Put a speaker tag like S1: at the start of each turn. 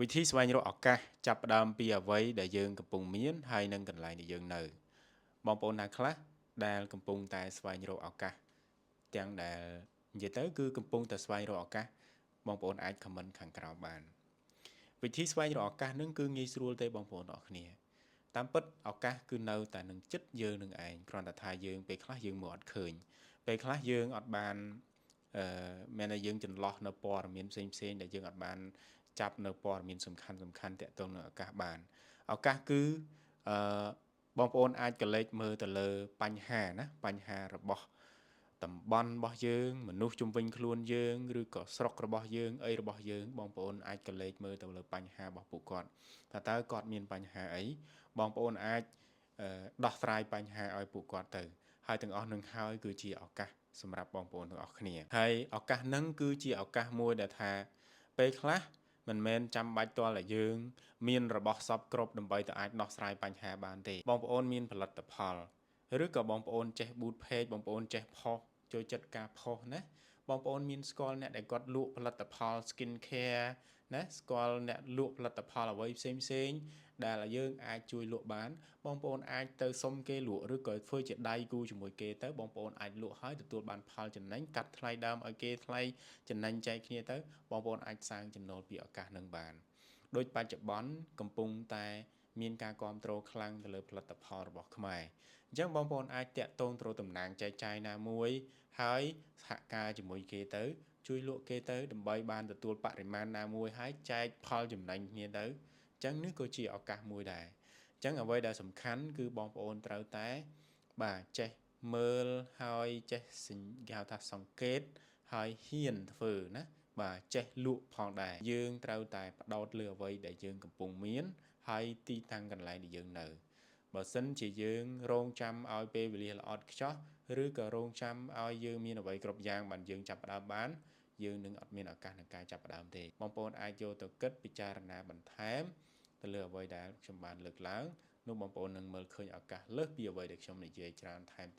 S1: វិធីស្វែងរកឱកាសចាប់ផ្ដើមពីអ្វីដែលយើងកំពុងមានហើយនឹងកន្លែងដែលយើងនៅបងប្អូនណាខ្លះដែលកំពុងតែស្វែងរកឱកាសទាំងដែលនិយាយទៅគឺកំពុងតែស្វែងរកឱកាសបងប្អូនអាចខមមិនខាងក្រោមបានវិធីស្វែងរកឱកាសនឹងគឺងាយស្រួលទេបងប្អូនទាំងអស់គ្នាតាមពិតឱកាសគឺនៅតែនឹងចិត្តយើងនឹងឯងគ្រាន់តែថាយើងពេលខ្លះយើងមើលអត់ឃើញពេលខ្លះយើងអត់បានមានតែយើងចន្លោះនៅព័ត៌មានផ្សេងដែលយើងអត់បានចាប់នៅព័ត៌មានសំខាន់តាក់ទងនឹងឱកាសបានឱកាសគឺអឺបងប្អូនអាចកលេចមើលទៅលើបញ្ហាណាបញ្ហារបស់តំបន់របស់យើងមនុស្សជុំវិញខ្លួនយើងឬក៏ស្រុករបស់យើងអីរបស់យើងបងប្អូនអាចកលេចមើលទៅលើបញ្ហារបស់ពួកគាត់ថាតើគាត់មានបញ្ហាអីបងប្អូនអាចដោះស្រាយបញ្ហាឲ្យពួកគាត់ទៅហើយទាំងអស់នឹងហើយគឺជាឱកាសសម្រាប់បងប្អូនទាំងអស់គ្នាហើយឱកាសហ្នឹងគឺជាឱកាសមួយដែលថាពេលខ្លះមិនមែនចាំបាច់ទាល់តែយើងមានរបស់សពគ្រប់ដើម្បីទៅអាចដោះស្រាយបញ្ហាបានទេបងប្អូនមានផលិតផលឬក៏បងប្អូនចេះ boot page បងប្អូនចេះផុសចូលចិត្តការផុសណាបងប្អូនមានស្គាល់អ្នកដែលគាត់លក់ផលិតផល skin care ណាស្គាល់អ្នកលក់ផលិតផលអ្វីផ្សេងដែលយើងអាចជួយលក់បានបងប្អូនអាចទៅសុំគេលក់ឬក៏ធ្វើជាដៃគូជាមួយគេទៅបងប្អូនអាចលក់ហើយទទួលបានផលចំណេញកាត់ថ្លៃដើមឲ្យគេថ្លៃចំណេញចែកគ្នាទៅបងប្អូនអាចសាងចំណូលពីឱកាសនឹងបានដោយបច្ចុប្បន្នកំពុងតែមានការគ្រប់គ្រងខ្លាំងទៅលើផលិតផលរបស់ខ្មែរអញ្ចឹងបងប្អូនអាចតាក់ទងទៅតំណាងចែកចាយណាមួយហើយសហការជាមួយគេទៅជួយលក់គេទៅដើម្បីបានទទួលបរិមាណណាមួយហើយចែកផលចំណេញគ្នាទៅអញ្ចឹងនេះក៏ជាឱកាសមួយដែរអញ្ចឹងអ្វីដែលសំខាន់គឺបងប្អូនត្រូវតែបាទចេះមើលហើយចេះគេហៅថាសង្កេតហើយហ៊ានធ្វើណាបាទចេះលក់ផងដែរយើងត្រូវតែផ្ដោតលើអ្វីដែលយើងកំពុងមានហើយទីតាំងកន្លែងដែលយើងនៅបើសិនជាយើងរងចាំឲ្យពេលវេលាល្អឥតខ្ចោះឬក៏រងចាំឲ្យយើងមានអ្វីគ្រប់យ៉ាងបានយើងចាប់ផ្ដើមបានយើងនឹងអត់មានឱកាសក្នុងការចាប់ផ្ដើមទេបងប្អូនអាចយកទៅគិតពិចារណាបន្ថែមទៅលើអ្វីដែលខ្ញុំបានលើកឡើងនោះបងប្អូននឹងមើលឃើញឱកាសលើសពីអ្វីដែលខ្ញុំនិយាយច្រើនថែមទៀត